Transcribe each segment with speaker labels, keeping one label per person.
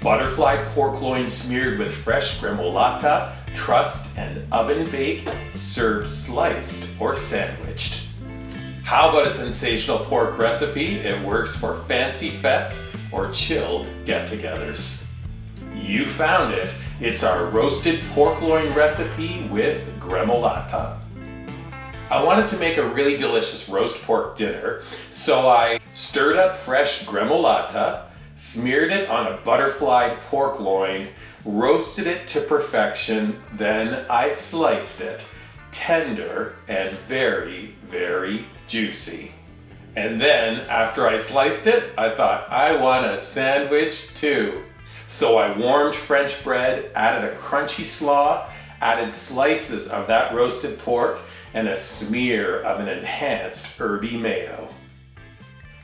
Speaker 1: Butterfly pork loin smeared with fresh gremolata, trussed and oven baked, served sliced or sandwiched. How about a sensational pork recipe? It works for fancy fetes or chilled get-togethers. You found it. It's our roasted pork loin recipe with gremolata. I wanted to make a really delicious roast pork dinner, so I stirred up fresh gremolata, smeared it on a butterflied pork loin, roasted it to perfection, then I sliced it, tender and very, very juicy. And then after I sliced it, I thought I want a sandwich too. So I warmed French bread, added a crunchy slaw, added slices of that roasted pork, and a smear of an enhanced herby mayo.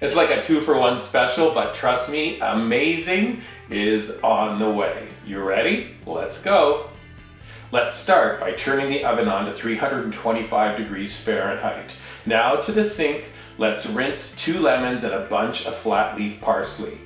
Speaker 1: It's like a 2-for-1 special, but trust me, amazing is on the way. You ready? Let's go. Let's start by turning the oven on to 325 degrees Fahrenheit. Now to the sink, let's rinse 2 lemons and a bunch of flat leaf parsley.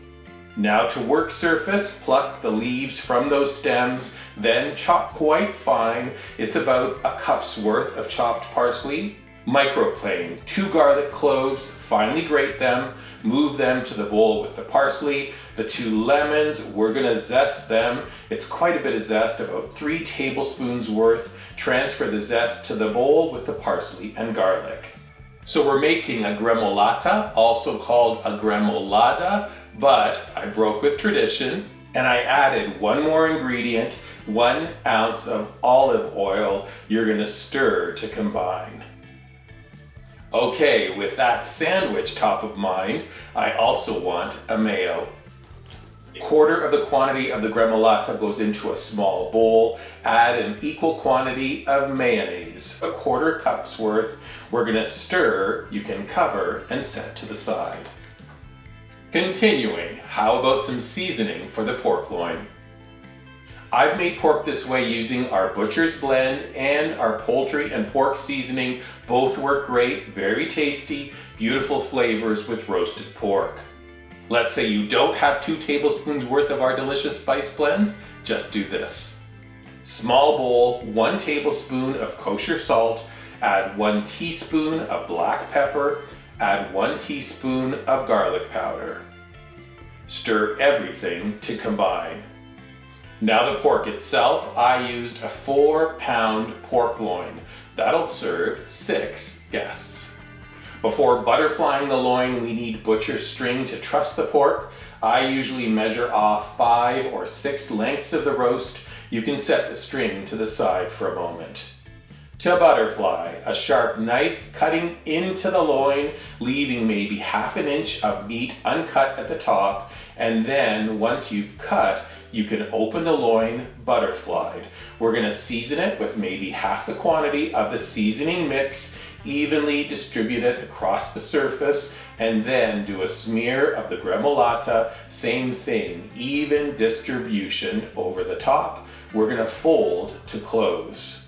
Speaker 1: Now to work surface, pluck the leaves from those stems, then chop quite fine. It's about a cup's worth of chopped parsley. Microplane 2 garlic cloves, finely grate them, move them to the bowl with the parsley. The 2 lemons, we're gonna zest them. It's quite a bit of zest, about 3 tablespoons worth. Transfer the zest to the bowl with the parsley and garlic. So we're making a gremolata, also called a gremolata, but I broke with tradition and I added one more ingredient, 1 ounce of olive oil. You're gonna stir to combine. Okay, with that sandwich top of mind, I also want a mayo. 1/4 of the quantity of the gremolata goes into a small bowl. Add an equal quantity of mayonnaise, a 1/4 cup's worth. We're gonna stir, you can cover, and set to the side. Continuing, how about some seasoning for the pork loin? I've made pork this way using our butcher's blend and our poultry and pork seasoning. Both work great, very tasty, beautiful flavors with roasted pork. Let's say you don't have 2 tablespoons worth of our delicious spice blends, just do this. Small bowl, 1 tablespoon of kosher salt, add 1 teaspoon of black pepper, add 1 teaspoon of garlic powder. Stir everything to combine. Now the pork itself, I used a 4-pound pork loin. That'll serve 6 guests. Before butterflying the loin, we need butcher string to truss the pork. I usually measure off 5 or 6 lengths of the roast. You can set the string to the side for a moment. To butterfly, a sharp knife cutting into the loin, leaving maybe 1/2 inch of meat uncut at the top, and then once you've cut, you can open the loin butterflied. We're gonna season it with maybe half the quantity of the seasoning mix, evenly distribute it across the surface, and then do a smear of the gremolata, same thing, even distribution over the top. We're gonna fold to close.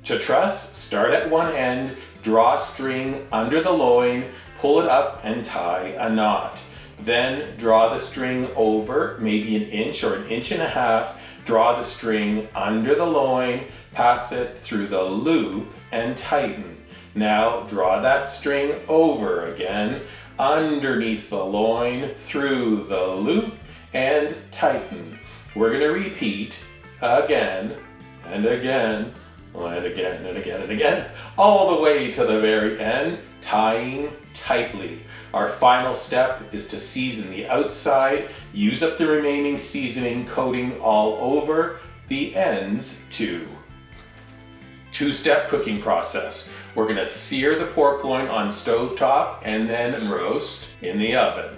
Speaker 1: To truss, start at one end, draw string under the loin, pull it up and tie a knot. Then draw the string over, maybe 1 inch or 1.5 inches, draw the string under the loin, pass it through the loop and tighten. Now draw that string over again, underneath the loin, through the loop and tighten. We're gonna repeat again and again and again and again and again, all the way to the very end, tying tightly. Our final step is to season the outside, use up the remaining seasoning, coating all over the ends too. 2-step cooking process. We're gonna sear the pork loin on stovetop and then roast in the oven.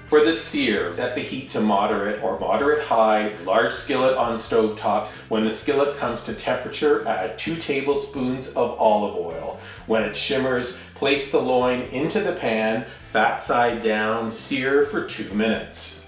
Speaker 1: For the sear, set the heat to moderate or moderate high, large skillet on stovetops. When the skillet comes to temperature, add 2 tablespoons of olive oil. When it shimmers, place the loin into the pan, fat side down, sear for 2 minutes.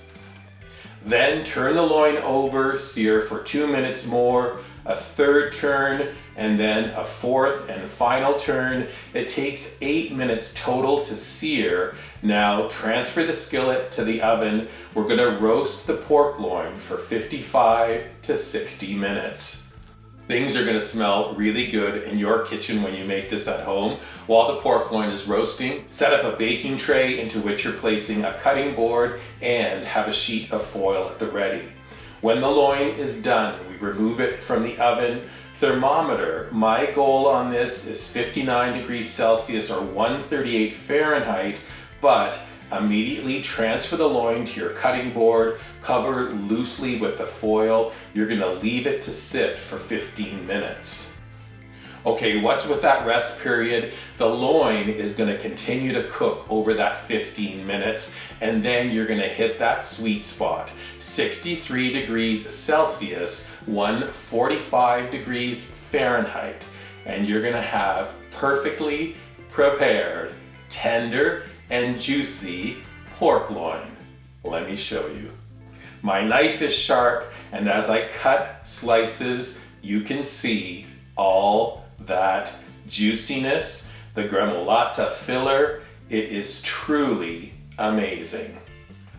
Speaker 1: Then turn the loin over, sear for 2 minutes more. a third turn, and then a fourth and final turn. It takes 8 minutes total to sear. Now transfer the skillet to the oven. We're gonna roast the pork loin for 55 to 60 minutes. Things are gonna smell really good in your kitchen when you make this at home. While the pork loin is roasting, set up a baking tray into which you're placing a cutting board and have a sheet of foil at the ready. When the loin is done, we remove it from the oven. Thermometer, my goal on this is 59 degrees Celsius or 138 Fahrenheit, but immediately transfer the loin to your cutting board, cover loosely with the foil. You're gonna leave it to sit for 15 minutes. Okay, what's with that rest period? The loin is gonna continue to cook over that 15 minutes, and then you're gonna hit that sweet spot, 63 degrees Celsius, 145 degrees Fahrenheit, and you're gonna have perfectly prepared, tender, and juicy pork loin. Let me show you. My knife is sharp, and as I cut slices, you can see all that juiciness, the Gremolata filler. It is truly amazing.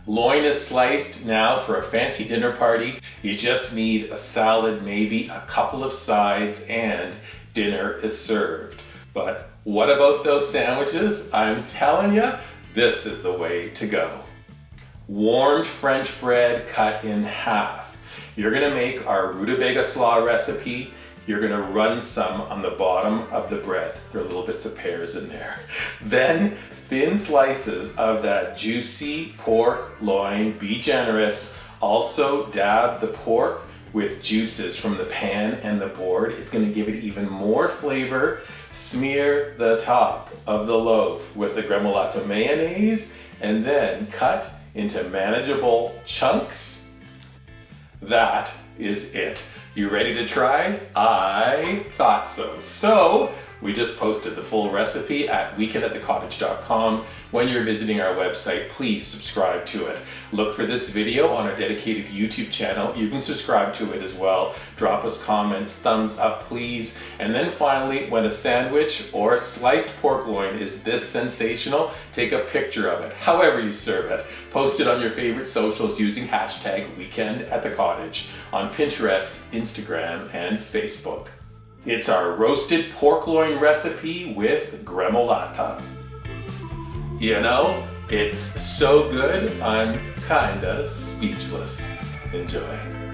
Speaker 1: Loin is sliced. Now for a fancy dinner party, you just need a salad, maybe a couple of sides, and dinner is served. But what about those sandwiches? I'm telling you, this is the way to go. Warmed French bread cut in half. You're gonna make our rutabaga slaw recipe. You're gonna run some on the bottom of the bread. There are little bits of pears in there. Then thin slices of that juicy pork loin. Be generous. Also dab the pork with juices from the pan and the board. It's gonna give it even more flavor. Smear the top of the loaf with the Gremolata mayonnaise and then cut into manageable chunks. That is it. You ready to try? I thought so. So we just posted the full recipe at weekend@thecottage.com. When you're visiting our website, please subscribe to it. Look for this video on our dedicated YouTube channel. You can subscribe to it as well. Drop us comments, thumbs up please. And then finally, when a sandwich or sliced pork loin is this sensational, take a picture of it, however you serve it. Post it on your favorite socials using hashtag weekend@thecottage on Pinterest, Instagram, and Facebook. It's our roasted pork loin recipe with Gremolata. You know, it's so good, I'm kinda speechless. Enjoy.